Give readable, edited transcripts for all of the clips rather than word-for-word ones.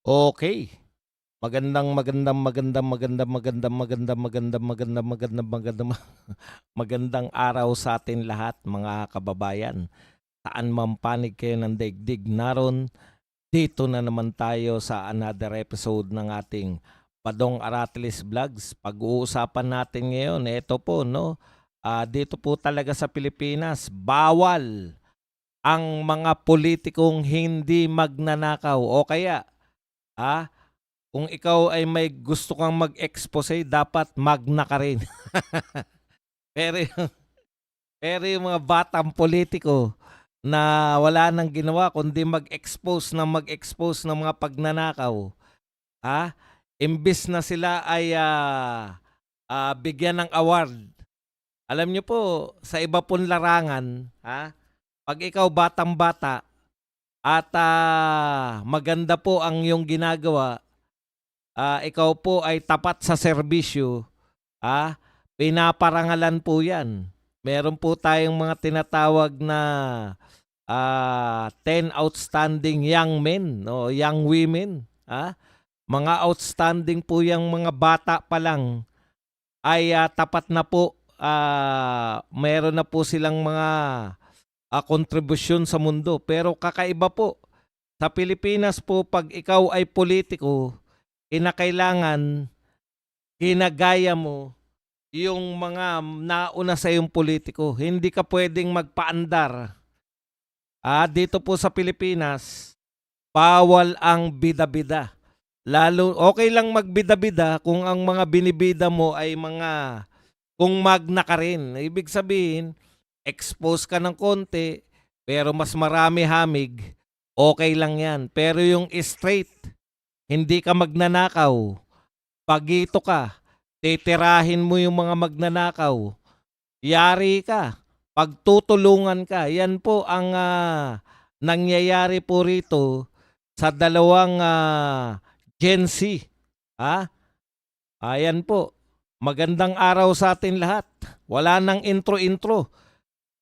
Okay. Magandang araw sa atin lahat mga kababayan. Saan man panig kayo ng daigdig naron, dito na naman tayo sa another episode ng ating Padong Aratilis Vlogs. Pag-uusapan natin ngayon, ito po, no? Dito po talaga sa Pilipinas, bawal ang mga politikong hindi magnanakaw o kaya, ah, kung ikaw ay may gusto kang mag-expose, dapat magna ka rin. Pero yung pero yung mga batang politiko na wala nang ginawa kundi mag-expose ng mga pagnanakaw, ah, imbes na sila ay, bigyan ng award. Alam niyo po sa iba pong larangan, 'pag ikaw batang-bata at, maganda po ang iyong ginagawa, ikaw po ay tapat sa serbisyo, pinaparangalan po 'yan. Meron po tayong mga tinatawag na, 10 outstanding young men o young women, mga outstanding po 'yang mga bata pa lang ay, tapat na po, meron na po silang mga, kontribusyon sa mundo. Pero kakaiba po, sa Pilipinas po 'pag ikaw ay politiko, kinakailangan ginagaya mo yung mga nauna sa yung politiko. Hindi ka puwedeng magpaandar. Dito po sa Pilipinas, bawal ang bida-bida. Lalo okay lang magbida-bida kung ang mga binibida mo ay mga kung magna ka rin. Ibig sabihin, expose ka ng konti, pero mas marami hamig, okay lang 'yan. Pero yung straight, hindi ka magnanakaw, pagito ka, titirahin mo yung mga magnanakaw, yari ka, pagtutulungan ka. Yan po ang, nangyayari po rito sa dalawang, Gen Z, ah. Ayan po, magandang araw sa atin lahat. Wala ng intro-intro,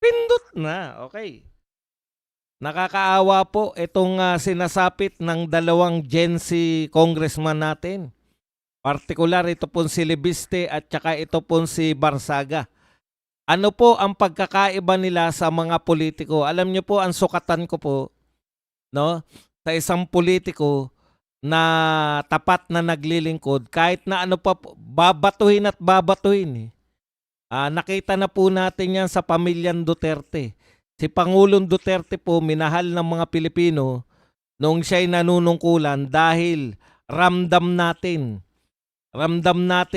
pindot na, okey. Nakakaawa po itong, sinasapit ng dalawang Gen Z congressman natin. Partikular ito pong si Libiste at tsaka ito pong si Barsaga. Ano po ang pagkakaiba nila sa mga politiko? Alam niyo po ang sukatan ko po, 'no, sa isang politiko na tapat na naglilingkod kahit na ano pa po, babatuhin at babatuhin, eh. Nakita na po natin 'yan sa pamilyang Duterte. Si Pangulong Duterte po minahal ng mga Pilipino noong siya'y nanunungkulan dahil ramdam natin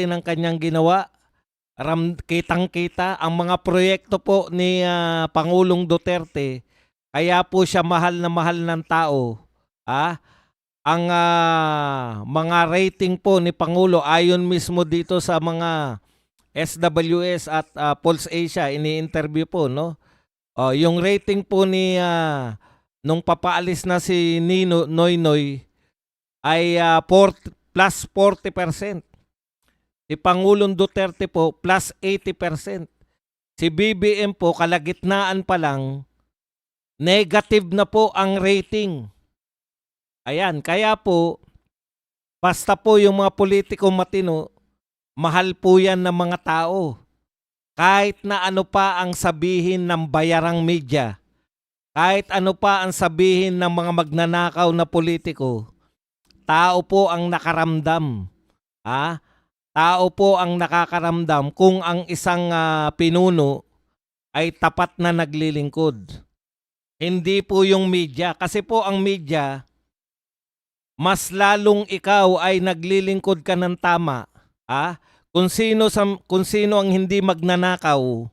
ang kanyang ginawa. Kitang-kita ang mga proyekto po ni, Pangulong Duterte, kaya po siya mahal na mahal ng tao. Ang, mga rating po ni Pangulo ayon mismo dito sa mga SWS at, Pulse Asia, ini-interview po, 'no. Yung rating po ni, nung papaalis na si Noynoy ay, +40%. Si Pangulong Duterte po +80%. Si BBM po kalagitnaan pa lang, negative na po ang rating. Ayan, kaya po basta po yung mga politiko matino, mahal po yan ng mga tao. Kahit na ano pa ang sabihin ng bayarang media, kahit ano pa ang sabihin ng mga magnanakaw na politiko, tao po ang nakaramdam. Tao po ang nakakaramdam kung ang isang, pinuno ay tapat na naglilingkod. Hindi po yung media. Kasi po ang media, mas lalong ikaw ay naglilingkod ka ng tama, kung sino ang hindi magnanakaw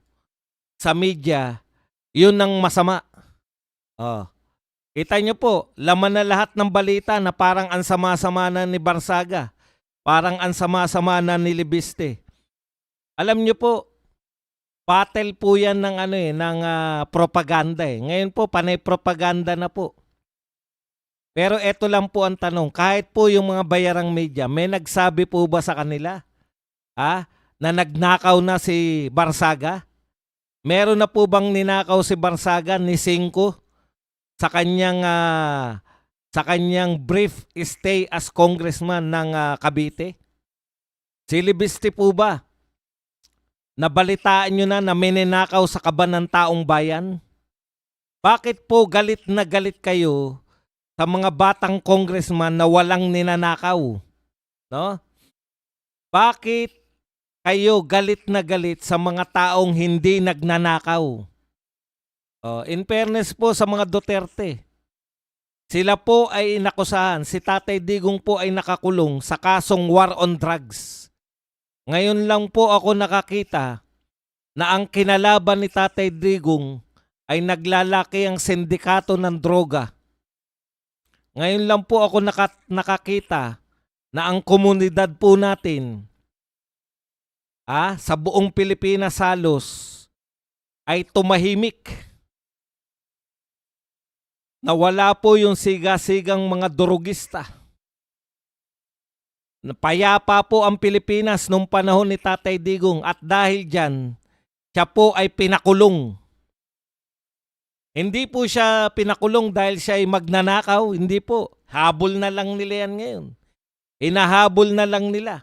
sa media, yun ang masama. Oh, kita niyo po, laman na lahat ng balita na parang ang sama-sama na ni Barsaga, parang ang sama-sama na ni Libiste. Alam niyo po, battle po yan ng ano, ng, propaganda, eh. Ngayon po panay propaganda na po. Pero eto lang po ang tanong, kahit po yung mga bayarang media, may nagsabi po ba sa kanila, na nagnakaw na si Barsaga? Meron na po bang ninakaw si Barsaga ni Cinco sa kanyang, sa kanyang brief stay as congressman ng Cavite? Si Libiste po ba? Nabalitaan nyo na meninakaw sa kaban ng taong bayan? Bakit po galit na galit kayo sa mga batang congressman na walang ninanakaw? No? Bakit kayo galit na galit sa mga taong hindi nagnanakaw? In fairness po sa mga Duterte, sila po ay inakusahan. Si Tatay Digong po ay nakakulong sa kasong war on drugs. Ngayon lang po ako nakakita na ang kinalaban ni Tatay Digong ay naglalaki ang sindikato ng droga. Ngayon lang po ako nakakita na ang komunidad po natin sa buong Pilipinas halos ay tumahimik. Na wala po yung siga-sigang mga durugista. Payapa po ang Pilipinas nung panahon ni Tatay Digong at dahil dyan, siya po ay pinakulong. Hindi po siya pinakulong dahil siya ay magnanakaw. Hindi po. Habol na lang nila yan ngayon. Inahabol na lang nila.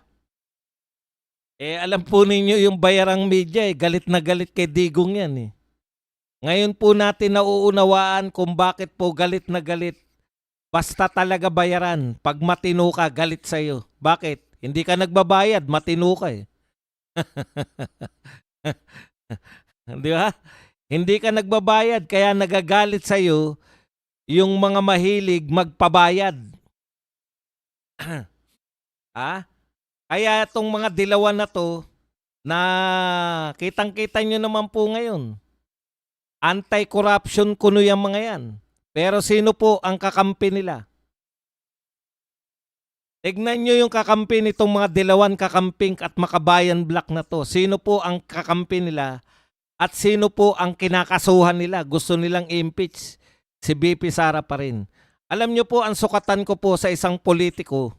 Alam po ninyo yung bayarang media, galit na galit kay Digong yan . Ngayon po natin nauunawaan kung bakit po galit na galit. Basta talaga bayaran. Pag matino ka, galit sa'yo. Bakit? Hindi ka nagbabayad, matino ka . Di ba? Hindi ka nagbabayad, kaya nagagalit sa'yo yung mga mahilig magpabayad. Kaya itong mga dilawan na to, na kitang-kita nyo naman po ngayon. Anti-corruption kuno yung mga yan. Pero sino po ang kakampi nila? Tignan nyo yung kakampi nitong mga dilawan kakamping at makabayan black na to. Sino po ang kakampi nila? At sino po ang kinakasuhan nila? Gusto nilang impeach. Si BP Sara pa rin. Alam nyo po, ang sukatan ko po sa isang politiko.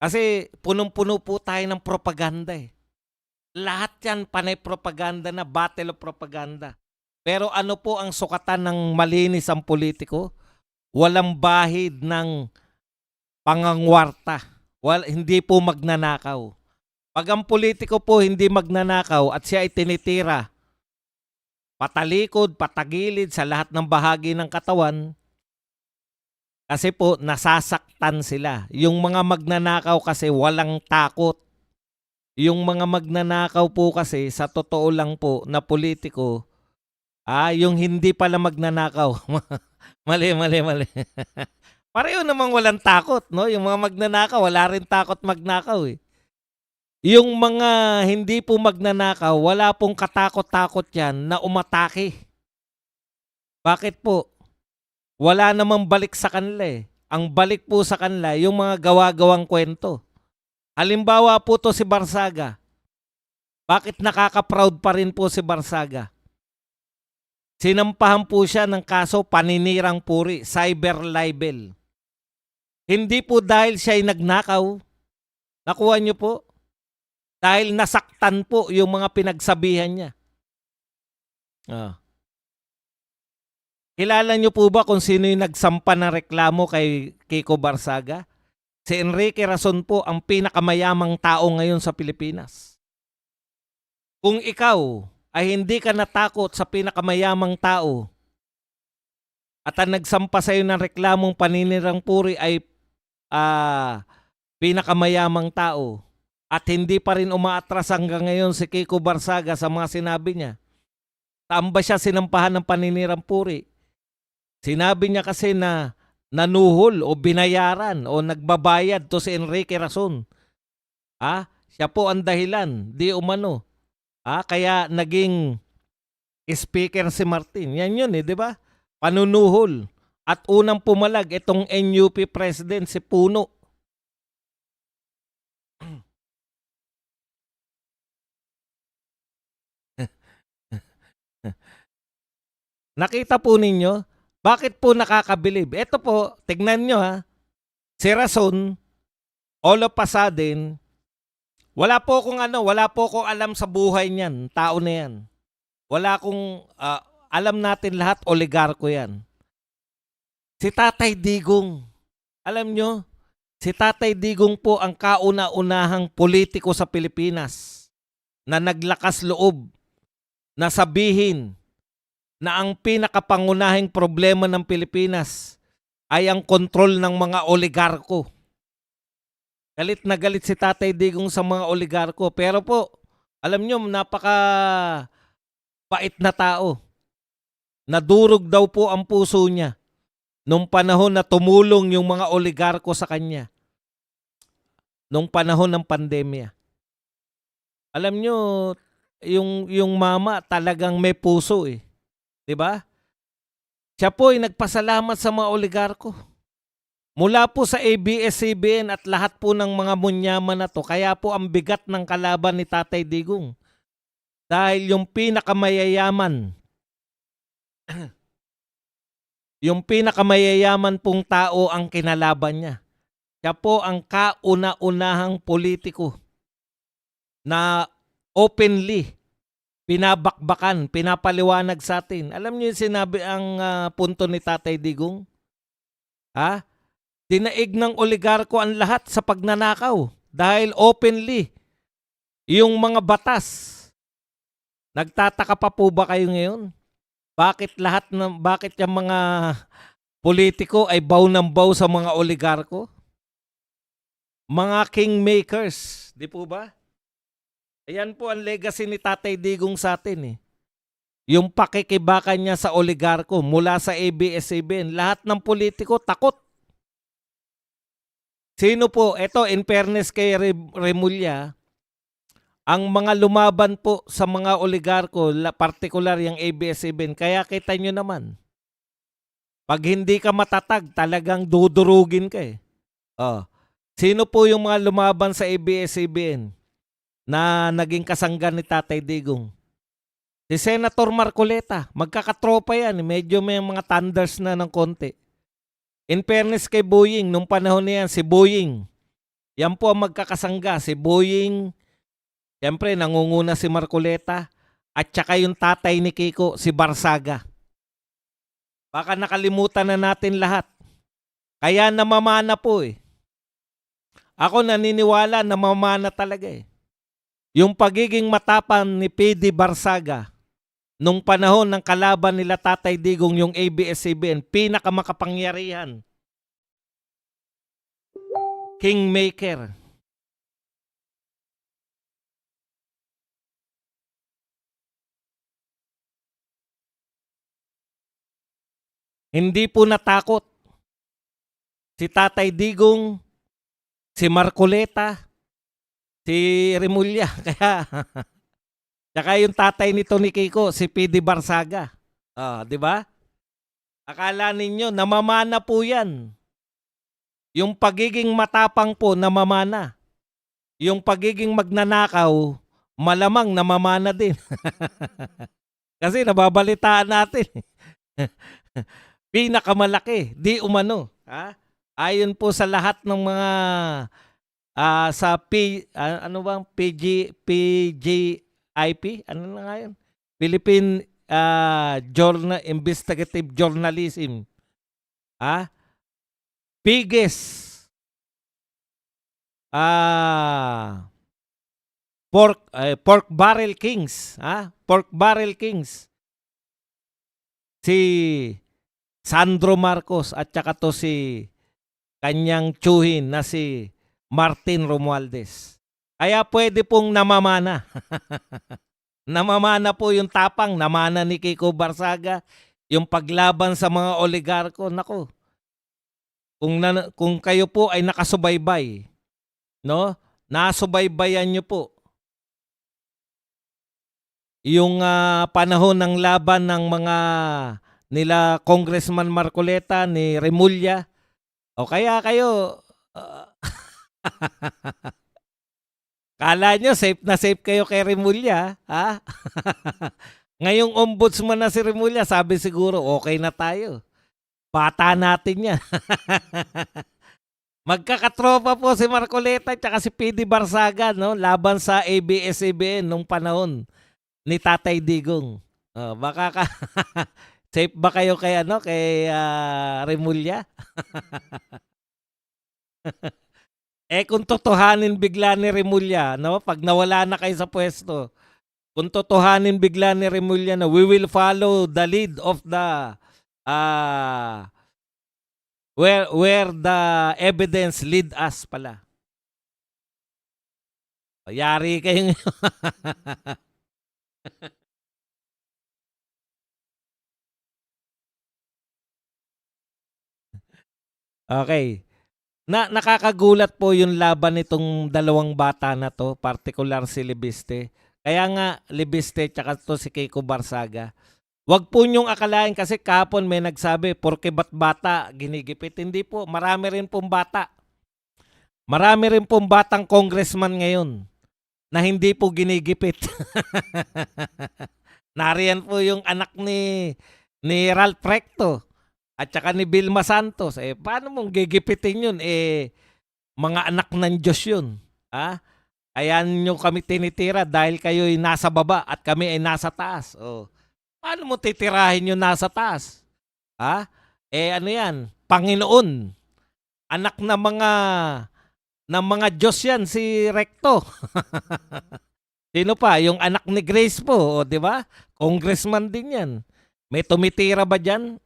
Kasi punong-puno po tayo ng propaganda . Lahat yan panay propaganda na, battle of propaganda. Pero ano po ang sukatan ng malinis ang politiko? Walang bahid ng pangangwarta. Hindi po magnanakaw. Pag ang politiko po hindi magnanakaw at siya ay tinitira, patalikod, patagilid sa lahat ng bahagi ng katawan, kasi po nasasaktan sila. Yung mga magnanakaw kasi walang takot. Yung mga magnanakaw po kasi sa totoo lang po na politiko, yung hindi pala magnanakaw. mali. Pareho namang walang takot, no? Yung mga magnanakaw, wala rin takot magnakaw . Yung mga hindi po magnanakaw, wala pong katakot-takot yan na umatake. Bakit po? Wala namang balik sa kanila . Ang balik po sa kanila, yung mga gawa-gawang kwento. Halimbawa po to si Barsaga. Bakit nakaka-proud pa rin po si Barsaga? Sinampahan po siya ng kaso paninirang puri, cyber libel. Hindi po dahil siya ay nagnakaw. Nakuha niyo po? Dahil nasaktan po yung mga pinagsabihan niya. Kilala niyo po ba kung sino yung nagsampa ng reklamo kay Kiko Barsaga? Si Enrique Razon po ang pinakamayamang tao ngayon sa Pilipinas. Kung ikaw ay hindi ka natakot sa pinakamayamang tao at ang nagsampa sa iyo ng reklamong paninirang puri ay pinakamayamang tao at hindi pa rin umaatras hanggang ngayon si Kiko Barsaga sa mga sinabi niya. Saan ba siya sinampahan ng paninirang puri? Sinabi niya kasi na nanuhol o binayaran o nagbabayad to si Enrique Razon. Siya po ang dahilan, di umano. Kaya naging speaker si Martin. Yan yun di ba? Panunuhol. At unang pumalag itong NUP president si Puno. Nakita po ninyo? Bakit po nakakabilib? Ito po, tignan nyo Si Razon, all of a sudden, wala po akong alam sa buhay niyan, tao na yan. Wala akong, alam natin lahat, oligarko yan. Si Tatay Digong, alam nyo, si Tatay Digong po ang kauna-unahang politiko sa Pilipinas na naglakas loob na sabihin na ang pinakapangunahing problema ng Pilipinas ay ang kontrol ng mga oligarko. Galit na galit si Tatay Digong sa mga oligarko. Pero po, alam nyo, napaka bait na tao. Nadurog daw po ang puso niya nung panahon na tumulong yung mga oligarko sa kanya. Nung panahon ng pandemya. Alam nyo, yung mama talagang may puso eh. 'Di ba? Siya po ay nagpasalamat sa mga oligarko. Mula po sa ABS-CBN at lahat po ng mga munyaman na to, kaya po ang bigat ng kalaban ni Tatay Digong. Dahil yung pinakamayayaman, yung pinakamayayaman pong tao ang kinalaban niya. Siya po ang kauna-unahang politiko na openly pinabakbakan, pinapaliwanag sa atin. Alam niyo yung sinabi ang punto ni Tatay Digong? Ha? Dinaig ng oligarko ang lahat sa pagnanakaw dahil openly yung mga batas. Nagtataka pa po ba kayo ngayon? Bakit yung mga politiko ay baw ng baw sa mga oligarko? Mga kingmakers, di po ba? Ayan po ang legacy ni Tatay Digong sa atin eh. Yung pakikibakan niya sa oligarko mula sa ABS-CBN, lahat ng politiko takot. Sino po? Ito, in fairness kay Remulla, ang mga lumaban po sa mga oligarko, particular yung ABS-CBN, kaya kita nyo naman. Pag hindi ka matatag, talagang dudurugin ka eh. Oh. Sino po yung mga lumaban sa ABS-CBN na naging kasanggan ni Tatay Digong? Si Senator Marcoleta, magkakatropa yan. Medyo may mga thunders na ng konti. In fairness kay Boying, nung panahon niyan, si Boying, yan po ang magkakasangga. Si Boying, siyempre nangunguna si Marcoleta, at saka yung tatay ni Kiko, si Barsaga. Baka nakalimutan na natin lahat. Kaya namamana po eh. Ako naniniwala na mamana talaga eh. Yung pagiging matapang ni PD Barsaga nung panahon ng kalaban nila Tatay Digong, yung ABS-CBN, pinakamakapangyarihan. Kingmaker. Hindi po natakot si Tatay Digong, si Marcoleta, si Remulla. Kaya saka yung tatay nito ni Kiko, si PD Barsaga. Di ba? Akala ninyo, namamana po yan. Yung pagiging matapang po, namamana. Yung pagiging magnanakaw, malamang namamana din. Kasi nababalitaan natin. Pinakamalaki, di umano. Ha? Ayon po sa lahat ng mga sa PGIP, ano na nga yun? Philippine Investigative Journalism. Biggest pork barrel kings. Pork barrel kings. Si Sandro Marcos at saka to si kanyang tsuhin na si Martin Romualdez. Kaya pwede pong namamana. Namamana po yung tapang, namana ni Kiko Barsaga, yung paglaban sa mga oligarko. Nako, kung kayo po ay nakasubaybay, no? Nasubaybayan nyo po yung panahon ng laban ng mga nila Congressman Marcoleta, ni Remulla, o kaya kayo kala nyo safe na safe kayo kay Remulla, ha? Ngayong ombudsman na si Remulla, sabi siguro okay na tayo. Bata natin yan. Magkakatropa po si Marcoleta at si PD Barsaga, no? Laban sa ABS-CBN nung panahon ni Tatay Digong. Baka Safe ba kayo kay ano, kay Remulla? Eh kung totohanin bigla ni Remulla, no, pag nawala na kayo sa pwesto, kung totohanin bigla ni Remulla na we will follow the lead of the ah where the evidence lead us pala. Yari kayo. Okay. Nakakagulat po yung laban nitong dalawang bata na to, partikular si Libiste. Kaya nga Libiste tsaka to si Kiko Barsaga. Wag po niyong akalain kasi kapon may nagsabi, porke ba't bata, ginigipit. Hindi po, marami rin pong bata. Marami rin pong batang congressman ngayon na hindi po ginigipit. Nariyan po yung anak ni Ralph Recto at saka ni Vilma Santos. Eh, paano mong gigipitin yun? Eh, mga anak ng Diyos yun. Ha? Kaya nyo kami tinitira dahil kayo'y nasa baba at kami ay nasa taas. Oh. Paano mo titirahin yung nasa taas? Ha? Eh ano yan? Panginoon. Anak ng mga Diyos yan si Recto. Sino pa? Yung anak ni Grace po, o, di ba? Congressman din yan. May tumitira ba dyan?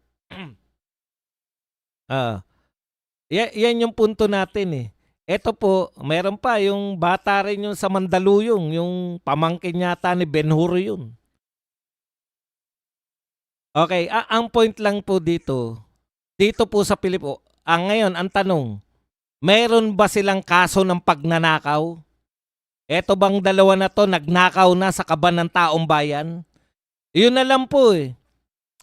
Yan yung punto natin eh. Ito po, meron pa yung bata rin yung sa Mandaluyong, yung pamangkin yata ni Ben-Hur yun. Okay, ang point lang po dito po sa Pilipinas, ngayon, ang tanong, meron ba silang kaso ng pagnanakaw? Eto bang dalawa na to, nagnakaw na sa kaban ng taong bayan? Yun na lang po eh.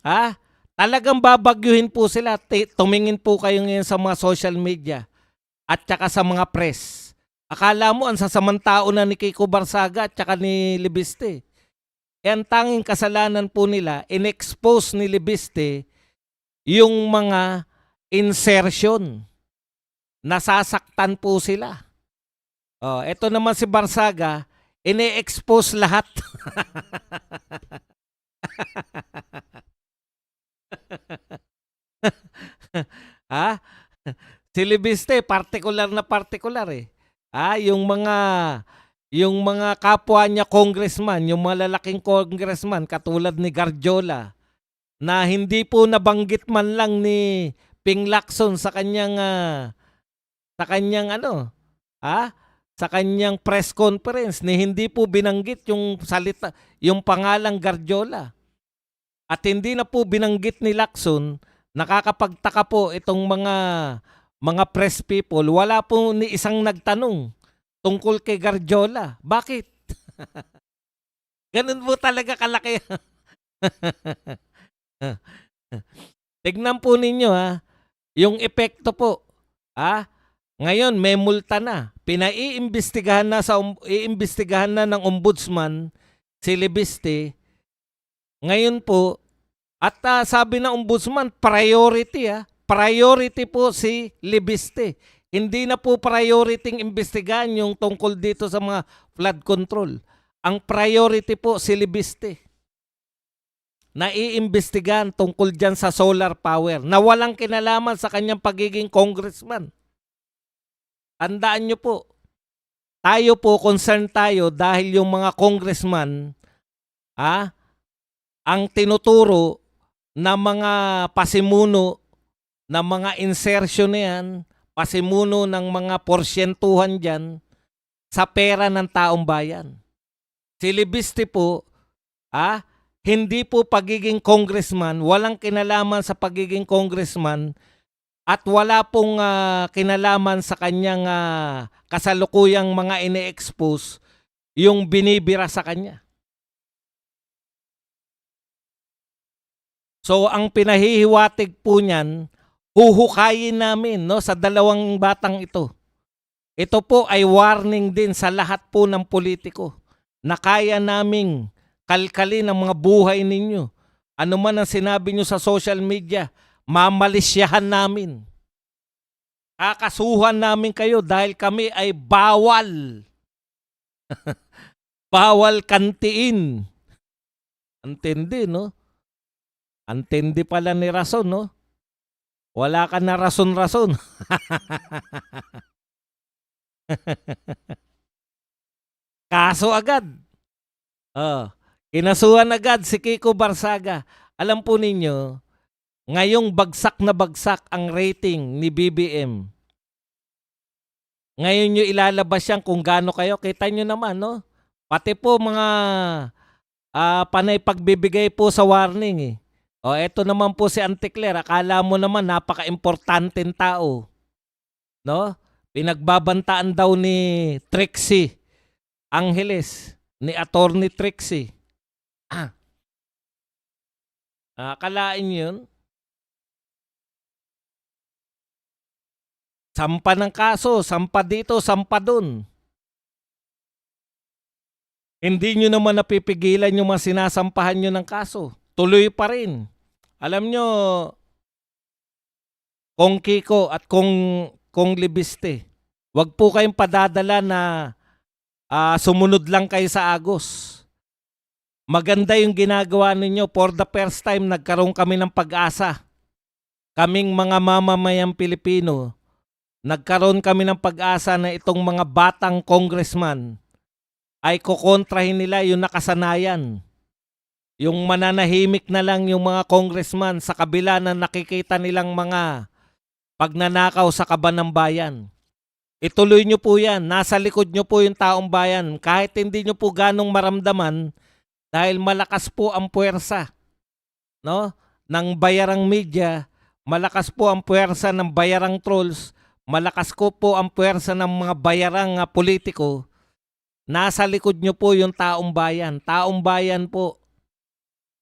Ha? Talagang babagyuhin po sila. Tumingin po kayo ngayon sa mga social media at saka sa mga press. Akala mo ang sasamang tao na ni Kiko Barsaga at saka ni Libiste. E ang tanging kasalanan po nila, in-expose ni Libiste yung mga insertion. Nasasaktan po sila. Oh, ito naman si Barsaga, ine-expose lahat. Ha? Si Libiste, partikular na partikular eh. Yung mga kapwa niya congressman, yung malalaking congressman katulad ni Garjola na hindi po nabanggit man lang ni Ping Lacson sa kanyang sa kanyang press conference ni hindi po binanggit yung salita, yung pangalang Garjola. At hindi na po binanggit ni Lacson, nakakapagtaka po itong mga press people, wala po ni isang nagtanong tungkol kay Garjola. Bakit? Ganun po talaga kalaki. Tignan po ninyo yung epekto po. Ngayon may multa na. Pinaiimbestigahan na ng ombudsman si Libiste. Ngayon po, at sabi ng ombudsman, priority priority po si Libiste. Hindi na po priority imbestigahan yung tungkol dito sa mga flood control. Ang priority po si Libiste. Naiimbestigahan tungkol dyan sa solar power na walang kinalaman sa kanyang pagiging congressman. Tandaan nyo po, tayo po, concerned tayo dahil yung mga congressman, ang tinuturo na mga pasimuno, na mga insertion na yan, pasimuno ng mga porsyentuhan dyan sa pera ng taong bayan. Si Libiste po, hindi po pagiging congressman, walang kinalaman sa pagiging congressman at wala pong kinalaman sa kanyang kasalukuyang mga ine-expose yung binibira sa kanya. So ang pinahihiwatig po niyan, huhukayin namin sa dalawang batang ito. Ito po ay warning din sa lahat po ng politiko na kaya naming kalkalin ang mga buhay ninyo. Ano man ang sinabi nyo sa social media, mamalisyahan namin. Kakasuhan namin kayo dahil kami ay bawal. Bawal kantiin. Antindi, no? Antindi pala ni Rason, no? Wala ka na rason-rason. Kaso agad. Oh, kinasuhan agad si Kiko Barsaga. Alam po ninyo, ngayong bagsak na bagsak ang rating ni BBM. Ngayon nyo ilalabas yan kung gaano kayo. Kita nyo naman, no? Pati po mga panay pagbibigay po sa warning eh. O eto naman po si Auntie Claire, akala mo naman napaka-importanteng tao. No? Pinagbabantaan daw ni Trixie Angeles, ni Attorney Trixie. Akalain yun? Sampa ng kaso, sampa dito, sampa dun. Hindi nyo naman napipigilan yung mga sinasampahan nyo ng kaso. Tuloy pa rin. Alam nyo, Kong Kiko at Kong Libiste, wag po kayong padadala na sumunod lang kayo sa Agos. Maganda yung ginagawa ninyo. For the first time, nagkaroon kami ng pag-asa. Kaming mga mamamayang Pilipino, nagkaroon kami ng pag-asa na itong mga batang congressman ay kukontrahin nila yung nakasanayan. Yung mananahimik na lang yung mga congressman sa kabila na nakikita nilang mga pagnanakaw sa kaban ng bayan. Ituloy nyo po yan. Nasa likod nyo po yung taong bayan. Kahit hindi nyo po ganong maramdaman dahil malakas po ang puwersa, no? Ng bayarang media, malakas po ang puwersa ng bayarang trolls, malakas po ang puwersa ng mga bayarang politiko. Nasa likod nyo po yung taong bayan. Taong bayan po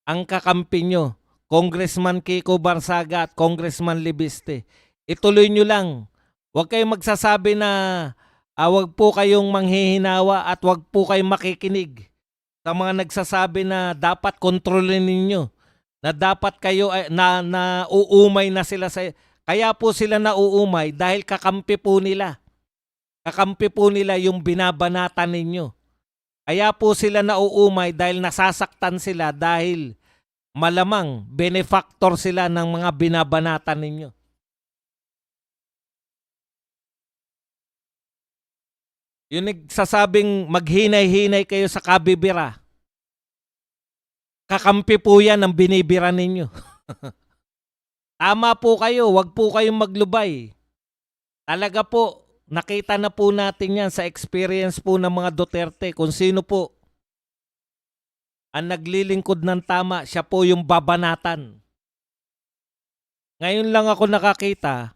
ang kakampi nyo. Congressman Kiko Barsaga at Congressman Libiste. Ituloy nyo lang. Huwag kayong magsasabi na huwag po kayong manghihinawa at huwag po kayong makikinig sa mga nagsasabi na dapat kontrolin ninyo. Na dapat kayo na uumay na sila sa... Kaya po sila nauumay dahil kakampi po nila. Kakampi po nila yung binabanatan ninyo. Kaya po sila nauumay dahil nasasaktan sila dahil malamang benefactor sila ng mga binabanatan ninyo. Yung nagsasabing maghinay-hinay kayo sa kabibira. Kakampi po yan ng binibira ninyo. Tama po kayo, wag po kayong maglubay. Talaga po, nakita na po natin yan sa experience po ng mga Duterte. Kung sino po ang naglilingkod ng tama, siya po yung babanatan. Ngayon lang ako nakakita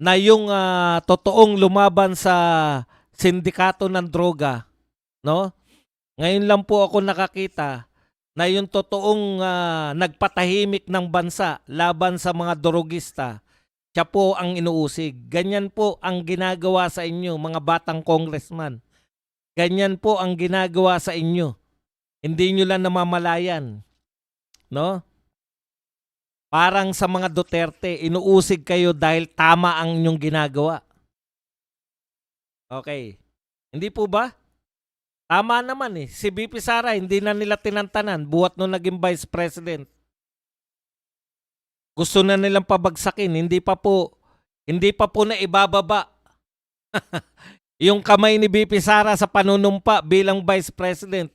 na yung totoong lumaban sa sindikato ng droga, no? Ngayon lang po ako nakakita na yung totoong nagpatahimik ng bansa laban sa mga drogista, siya po ang inuusig. Ganyan po ang ginagawa sa inyo, mga batang congressman. Ganyan po ang ginagawa sa inyo. Hindi nyo lang namamalayan. No? Parang sa mga Duterte, inuusig kayo dahil tama ang inyong ginagawa. Okay. Hindi po ba? Tama naman eh. Si BP Sara, hindi na nila tinantanan buhat nung naging Vice President. Gusto na nilang pabagsakin, hindi pa po na ibababa. Yung kamay ni BP Sara sa panunumpa bilang Vice President,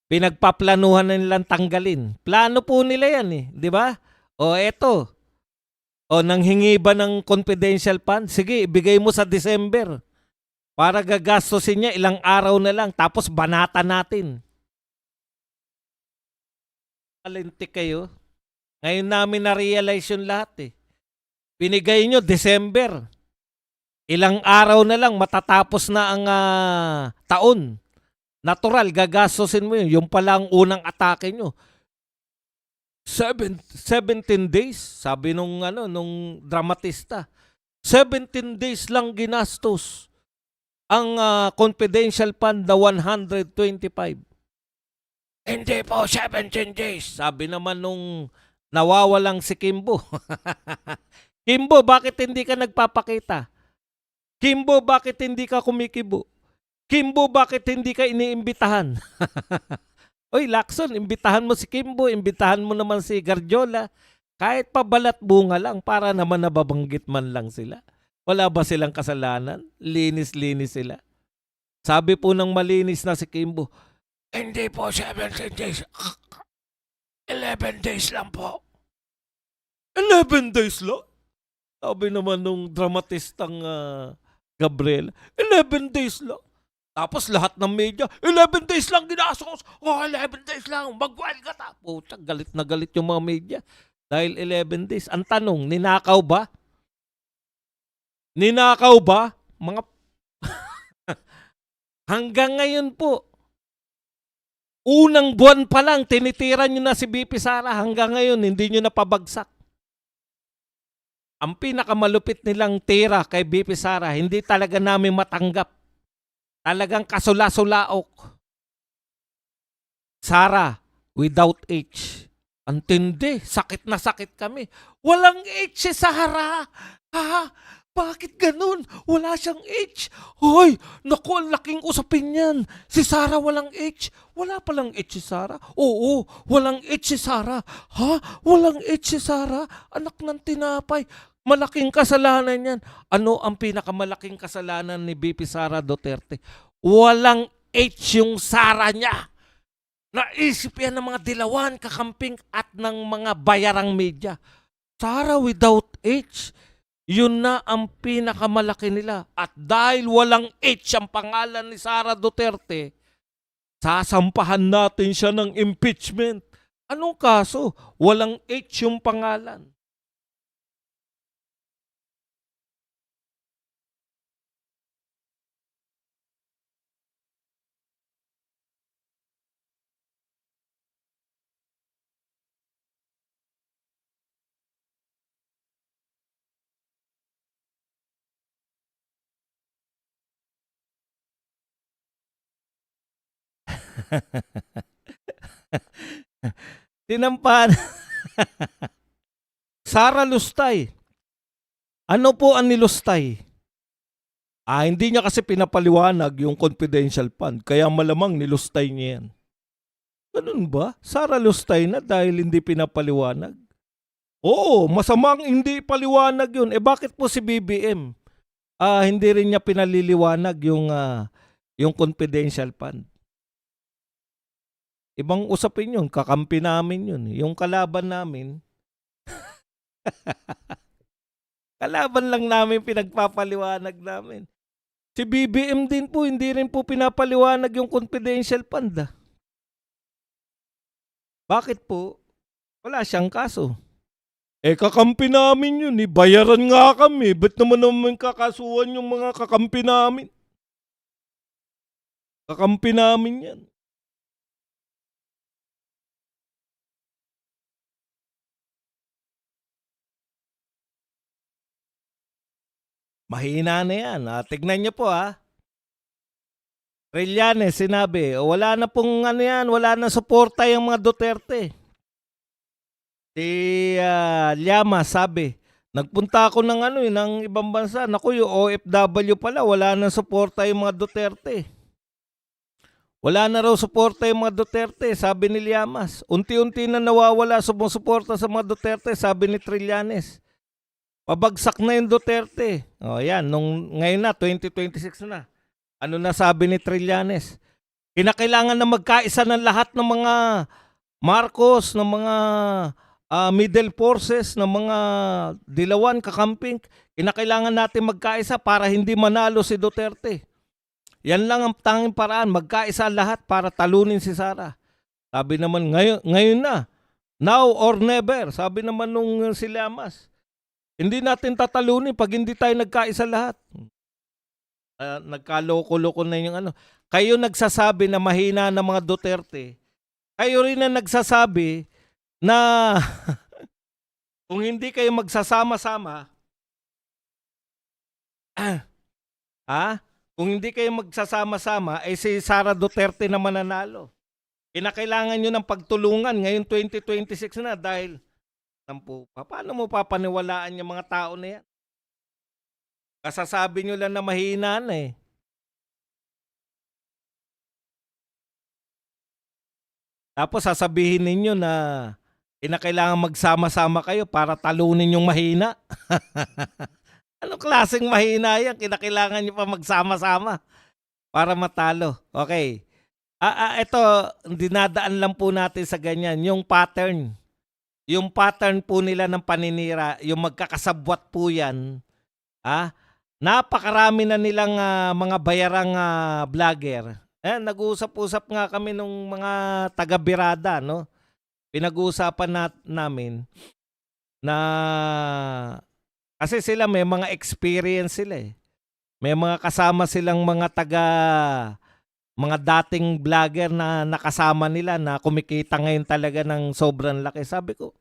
pinagpaplanuhan na nilang tanggalin. Plano po nila yan eh, di ba? O eto, nanghingi ba ng confidential fund? Sige, ibigay mo sa December. Para gagastosin niya ilang araw na lang, tapos banata natin. Alintik kayo. Ngayon namin na-realize yung lahat eh. Binigay nyo December. Ilang araw na lang matatapos na ang taon. Natural, gagastosin mo yun. Yung pala ang unang atake nyo. 17 days, sabi nung dramatista. 17 days lang ginastos ang confidential fund na 125. Hindi po 17 days. Sabi naman nung nawawalang si Kimbo. Kimbo, bakit hindi ka nagpapakita? Kimbo, bakit hindi ka kumikibo? Kimbo, bakit hindi ka iniimbitahan? Oy, Lacson, imbitahan mo si Kimbo, imbitahan mo naman si Gardiola. Kahit pa balat bunga lang para naman nababanggit man lang sila. Wala ba silang kasalanan? Linis-linis sila. Sabi po ng malinis na si Kimbo, hindi po 17 days. 11 days lang po. 11 days lang? Sabi naman nung dramatistang Gabriel, 11 days lang. Tapos lahat ng media, 11 days lang ginastos. Oh, 11 days lang. Mag-wild ka ta. Puta, galit na galit yung mga media. Dahil 11 days. Ang tanong, ninakaw ba? Ninakaw ba? Mga hanggang ngayon po, unang buwan pa lang, tinitira nyo na si BP Sara. Hanggang ngayon, hindi nyo napabagsak. Ang pinakamalupit nilang tira kay BP Sara, hindi talaga namin matanggap. Talagang kasula-sulaok. Sara, without H. Antindi, sakit na sakit kami. Walang H si Sara. Ha? Bakit ganun? Wala siyang H. Hoy, naku, ang laking usapin yan. Si Sara walang H. Wala palang H si Sara? Oo, walang H si Sara. Ha? Walang H si Sara? Anak ng tinapay. Malaking kasalanan yan. Ano ang pinakamalaking kasalanan ni BP Sara Duterte? Walang H yung Sara niya. Naisip yan ng mga dilawan, kakamping at ng mga bayarang media. Sara without H, yun na ang pinakamalaki nila. At dahil walang H ang pangalan ni Sara Duterte, sasampahan natin siya ng impeachment. Anong kaso? Walang H yung pangalan. Tinampahan. Sara Lustay. Ano po ang nilustay? Hindi niya kasi pinapaliwanag yung confidential fund. Kaya malamang nilustay niya yan. Ganun ba? Sara Lustay na dahil hindi pinapaliwanag? Oo, masamang hindi paliwanag yun. Bakit po si BBM? Hindi rin niya pinaliliwanag yung confidential fund. Ibang usapin yun. Kakampi namin yun. Yung kalaban namin, kalaban lang namin pinagpapaliwanag namin. Si BBM din po, hindi rin po pinapaliwanag yung confidential fund. Bakit po? Wala siyang kaso. Kakampi namin yun. Bayaran nga kami. Ba't naman kakasuhan yung mga kakampi namin? Kakampi namin yan. Mahina na yan. Tignan niyo po Trillanes sinabi, wala na pong wala na suporta yung mga Duterte. Si Llamas sabi, nagpunta ako ng ibang bansa. Naku, yung OFW pala, wala na suporta yung mga Duterte. Wala na raw suporta yung mga Duterte, sabi ni Llamas. Unti-unti na nawawala sumusuporta sa mga Duterte, sabi ni Trillanes. Pabagsak na yung Duterte. Yan, ngayon na, 2026 na. Ano na sabi ni Trillanes? Kinakailangan na magkaisa ng lahat ng mga Marcos, ng mga middle forces, ng mga dilawan, kakamping. Kinakailangan natin magkaisa para hindi manalo si Duterte. Yan lang ang tanging paraan, magkaisa lahat para talunin si Sara. Sabi naman, ngayon na. Now or never. Sabi naman nung si Llamas. Hindi natin tatalunin pag hindi tayo nagkaisa lahat. Nagkaloko-loko na yung Kayo nagsasabi na mahina ng mga Duterte. Kayo rin na nagsasabi na kung hindi kayo magsasama-sama, kung hindi kayo magsasama-sama, si Sara Duterte na mananalo. Kinakailangan nyo ng pagtulungan ngayon 2026 na dahil paano mo papaniwalaan yung mga tao na yan? Kasasabi nyo lang na mahina na Tapos sasabihin ninyo na kinakailangan magsama-sama kayo para talunin yung mahina. Anong klaseng mahina yan? Kinakailangan nyo pa magsama-sama para matalo. Okay. Ito, dinadaan lang po natin sa ganyan. Yung pattern. Yung pattern po nila ng paninira, yung magkakasabwat po yan. Napakarami na nilang mga bayarang vlogger. Nag-uusap-usap nga kami nung mga taga-Birada, no? Pinag-uusapan namin na kasi sila may mga experience sila eh. May mga kasama silang mga mga dating vlogger na nakasama nila na kumikita ngayon talaga ng sobrang laki. Sabi ko,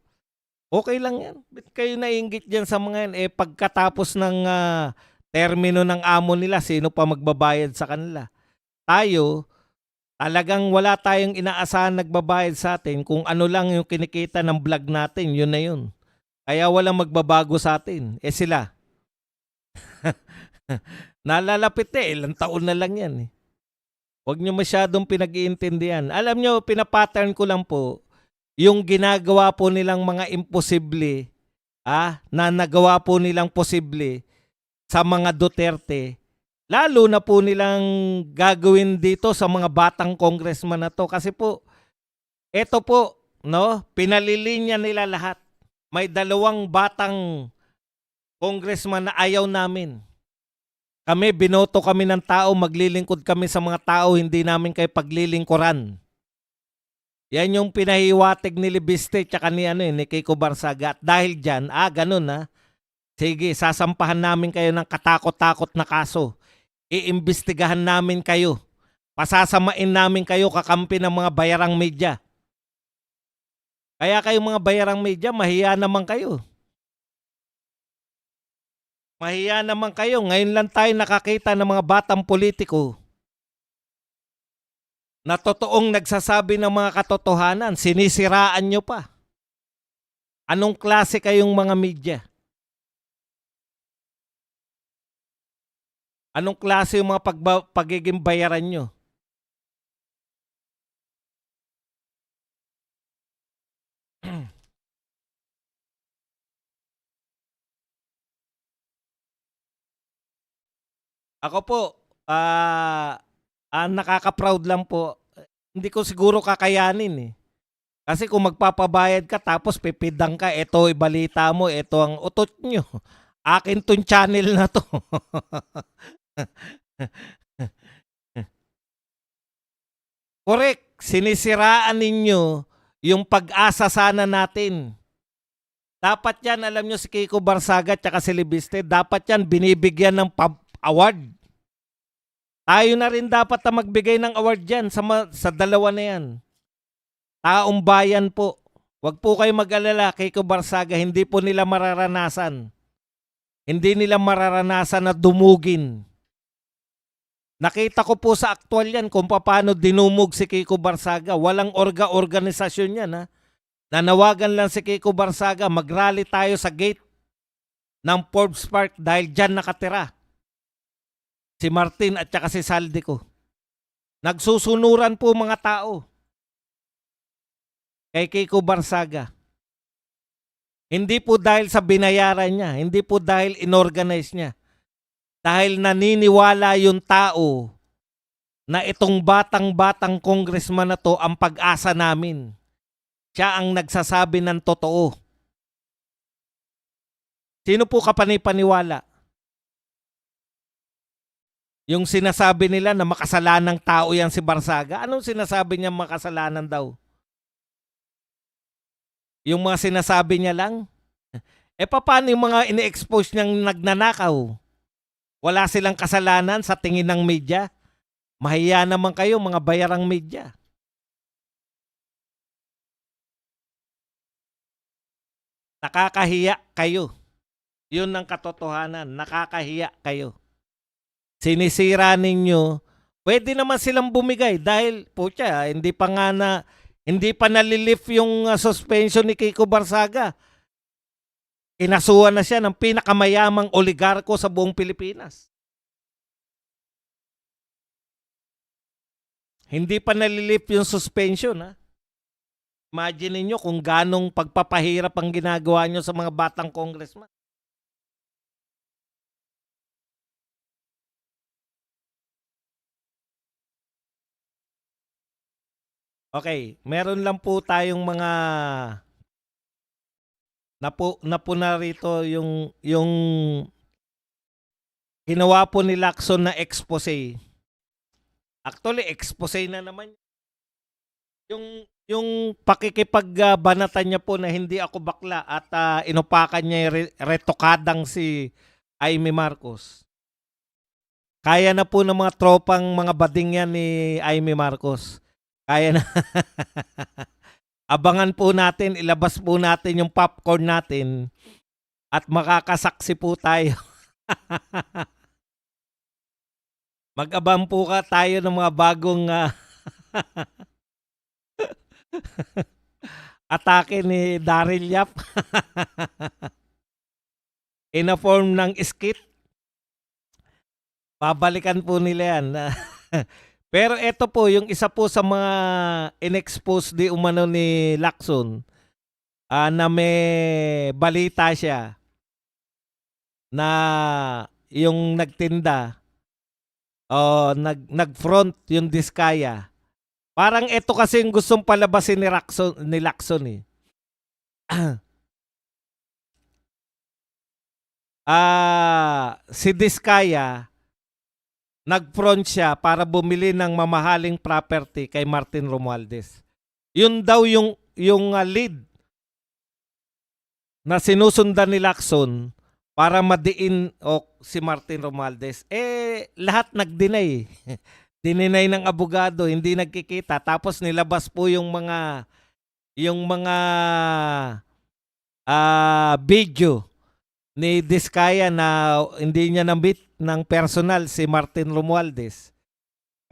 okay lang yan. Ba't kayo naiinggit dyan sa mga yan? Pagkatapos ng termino ng amo nila, sino pa magbabayad sa kanila? Tayo, talagang wala tayong inaasahan nagbabayad sa atin. Kung ano lang yung kinikita ng vlog natin, yun na yun. Kaya walang magbabago sa atin. Sila. Nalalapit ilang taon na lang yan eh. Huwag nyo masyadong pinag-iintindihan. Alam nyo, pinapattern ko lang po, yung ginagawa po nilang mga imposible, na nagawa po nilang posible sa mga Duterte, lalo na po nilang gagawin dito sa mga batang congressman na to. Kasi po, eto po, no, pinalilinya nila lahat. May 2 batang congressman na ayaw namin. Kami, binoto kami ng tao, maglilingkod kami sa mga tao, hindi namin kayo paglilingkuran. Yan yung pinahiwatig ni Libiste tsaka ni Kiko Barsaga. At dahil dyan, ganun sige, sasampahan namin kayo ng katakot-takot na kaso. Iimbestigahan namin kayo. Pasasamain namin kayo kakampi ng mga bayarang media. Kaya kayong mga bayarang media, mahiya naman kayo. Mahiya naman kayo. Ngayon lang tayo nakakita ng mga batang politiko na totoong nagsasabi ng mga katotohanan. Sinisiraan nyo pa. Anong klase kayong mga media? Anong klase yung mga pagiging bayaran nyo? Ako po, nakaka-proud lang po. Hindi ko siguro kakayanin eh. Kasi kung magpapabayad ka tapos pipidang ka, ito ibalita mo, ito ang utot nyo. Akin tong channel na to. Correct. Sinisiraan ninyo yung pag-asa sana natin. Dapat yan, alam nyo si Kiko Barsaga at si Libiste, dapat yan binibigyan ng award. Tayo na rin dapat na magbigay ng award dyan sa 2 na yan. Taong bayan po. Huwag po kayo mag-alala, Kiko Barsaga, hindi po nila mararanasan. Hindi nila mararanasan na dumugin. Nakita ko po sa aktual yan kung paano dinumog si Kiko Barsaga. Walang organisasyon yan. Nanawagan lang si Kiko Barsaga, mag-rally tayo sa gate ng Forbes Park dahil dyan nakatira si Martin at saka si Saldico. Nagsusunuran po mga tao kay Kiko Barsaga. Hindi po dahil sa binayaran niya, hindi po dahil inorganize niya. Dahil naniniwala yung tao na itong batang congressman na to ang pag-asa namin. Siya ang nagsasabi ng totoo. Sino po kapanipaniwala? Yung sinasabi nila na makasalanang tao yan si Barsaga. Anong sinasabi niya makasalanan daw? Yung mga sinasabi niya lang? Paano yung mga ini-expose niyang nagnanakaw? Wala silang kasalanan sa tingin ng media? Mahiya naman kayo mga bayarang media. Nakakahiya kayo. Yun ang katotohanan. Nakakahiya kayo. Sinisira ninyo. Pwede naman silang bumigay dahil hindi pa nalilift yung suspension ni Kiko Barsaga. Inasuhan na siya ng pinakamayamang oligarko sa buong Pilipinas. Hindi pa nalilift yung suspension Imagine ninyo kung ganong pagpapahirap ang ginagawa nyo sa mga batang congressman. Okay, meron lang po tayong mga napuna rito yung ginawa po ni Lacson na expose. Actually, expose na naman. Yung pakikipagbanatan niya po na hindi ako bakla at inupakan niya yung retokadang si Amy Marcos. Kaya na po ng mga tropang mga bading yan ni Amy Marcos. Kaya na. Abangan po natin, ilabas po natin yung popcorn natin at makakasaksi po tayo. Mag-abang po ka tayo ng mga bagong atake ni Daryl Yap in a form ng skit. Babalikan po nila yan. Pero ito po, yung isa po sa mga in-expose di umano ni Lacson na may balita siya na yung nagtinda o nag-front yung Diskaya. Parang ito kasi yung gustong palabasin ni Lacson eh. Si Diskaya nag-front siya para bumili ng mamahaling property kay Martin Romualdez. Yun daw yung lead na sinusundan ni Lacson para madiin si Martin Romualdez. Lahat nag-deny. Dininay ng abogado, hindi nagkikita. Tapos nilabas po yung mga video ni Diskaya na hindi niya na-meet ng personal si Martin Romualdez.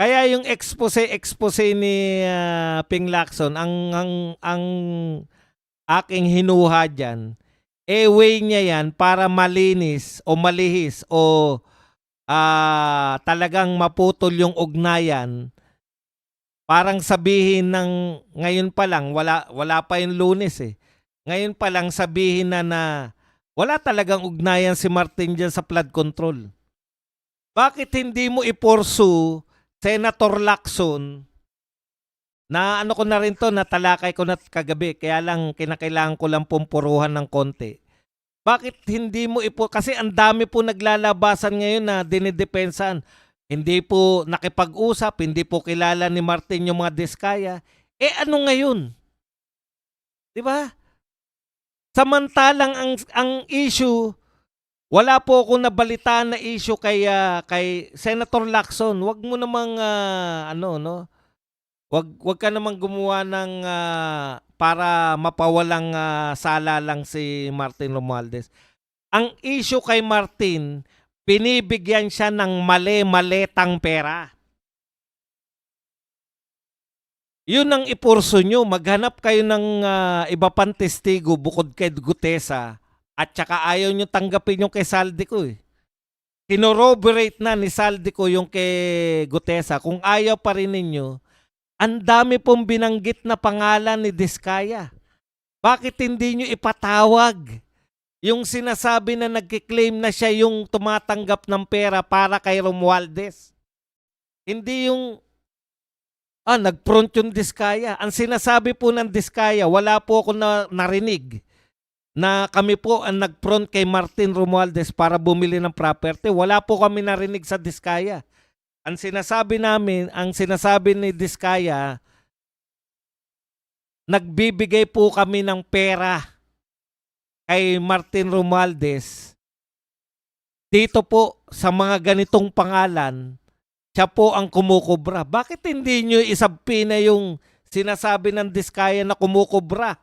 Kaya yung expose ni Ping Lacson, ang aking hinuha diyan, way niya yan para malinis o malihis o talagang maputol yung ugnayan. Parang sabihin ng ngayon pa lang, wala pa yung Lunes eh. Ngayon pa lang sabihin na wala talagang ugnayan si Martin dyan sa flood control. Bakit hindi mo i-pursue Senator Lacson na ano ko na rin to, natalakay ko na kagabi, kaya lang kinakailangan ko lang pumpuruhan ng konti. Bakit hindi mo kasi ang dami po naglalabasan ngayon na dinidepensahan. Hindi po nakipag-usap, hindi po kilala ni Martin yung mga Diskaya. Ano ngayon? 'Di ba? Samantalang ang issue, wala po akong nabalitaan na issue kay Senator Lacson. Wag mo namang wag ka namang gumawa ng para mapawalang sala lang si Martin Romualdez. Ang issue kay Martin, binibigyan siya ng mali-maletang pera. Yun ang ipurso nyo. Maghanap kayo ng iba pang testigo bukod kay Gutesa at saka ayaw nyo tanggapin yung kay Saldico eh. Kinoroborate na ni Saldico yung kay Gutesa. Kung ayaw pa rin ninyo, ang dami pong binanggit na pangalan ni Diskaya. Bakit hindi nyo ipatawag yung sinasabi na nagkiklaim na siya yung tumatanggap ng pera para kay Romualdez? Hindi yung nag-front yung Diskaya. Ang sinasabi po ng Diskaya, wala po ako narinig na kami po ang nag-front kay Martin Romualdez para bumili ng property. Wala po kami narinig sa Diskaya. Ang sinasabi ni Diskaya, nagbibigay po kami ng pera kay Martin Romualdez. Dito po sa mga ganitong pangalan, siya po ang kumukubra. Bakit hindi nyo isabpina yung sinasabi ng Diskaya na kumukubra?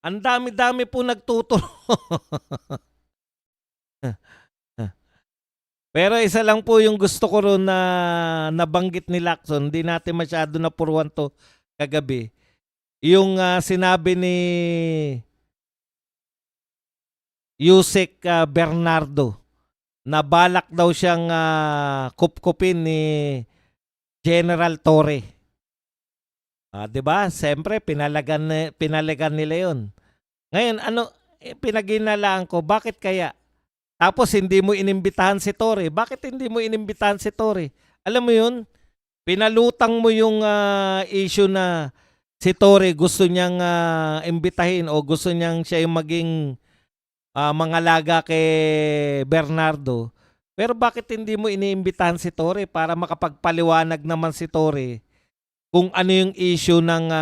Ang dami-dami po nagtuturo. Pero isa lang po yung gusto ko ron na nabanggit ni Lacson, hindi natin masyado napuruan to kagabi. Yung sinabi Yusek Bernardo na balak daw siyang kupkupin ni General Torre. 'Di ba? Siyempre pinalagan nila 'yon. Ngayon pinaghinalaan ko, bakit kaya? Tapos hindi mo inimbitahan si Torre. Bakit hindi mo inimbitahan si Torre? Alam mo 'yun? Pinalutang mo yung issue na si Torre gusto niyang imbitahin o gusto niyang siya yung maging mangalaga kay Bernardo. Pero bakit hindi mo iniimbitahan si Torre para makapagpaliwanag naman si Torre kung ano yung issue ng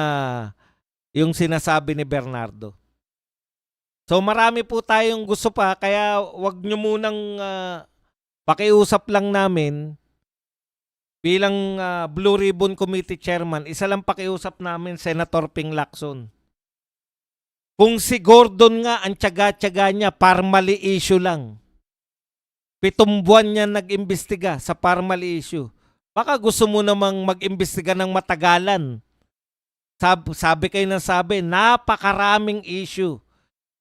yung sinasabi ni Bernardo? So marami po tayong gusto pa, kaya wag nyo munang pakiusap lang namin bilang Blue Ribbon Committee Chairman. Isa lang pakiusap namin, Senator Ping Lacson. Kung si Gordon nga ang tiyaga-tiyaga niya, parmali issue lang. 7 buwan niya nag-imbestiga sa parmali issue. Baka gusto mo namang mag-imbestiga ng matagalan. Sabi kayo ng sabi, napakaraming issue.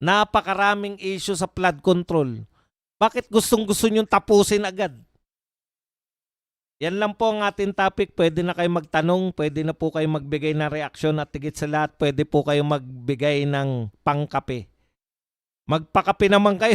Napakaraming issue sa flood control. Bakit gustong-gusto niyong tapusin agad? Yan lang po ang ating topic. Pwede na kayo magtanong, pwede na po kayo magbigay ng reaksyon at higit sa lahat, pwede po kayo magbigay ng pangkape. Magpakape naman kayo.